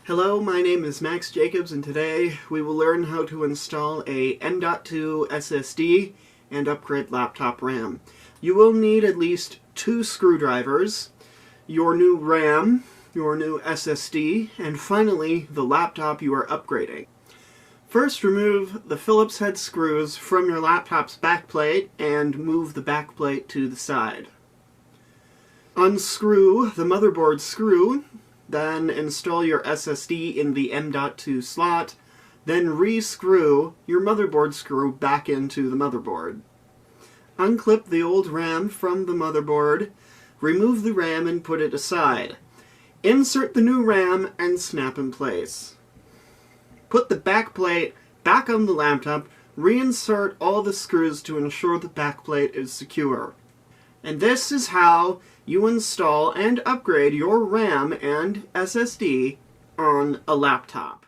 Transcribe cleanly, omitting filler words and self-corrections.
Hello, my name is Max Jacobs, and today we will learn how to install a M.2 SSD and upgrade laptop RAM. You will need at least 2 screwdrivers, your new RAM, your new SSD, and finally the laptop you are upgrading. First, remove the Phillips head screws from your laptop's backplate and move the backplate to the side. Unscrew the motherboard screw, then install your SSD in the M.2 slot, then re-screw your motherboard screw back into the motherboard. Unclip the old RAM from the motherboard, remove the RAM and put it aside. Insert the new RAM and snap in place. Put the backplate back on the laptop, reinsert all the screws to ensure the backplate is secure. And this is how you install and upgrade your RAM and SSD on a laptop.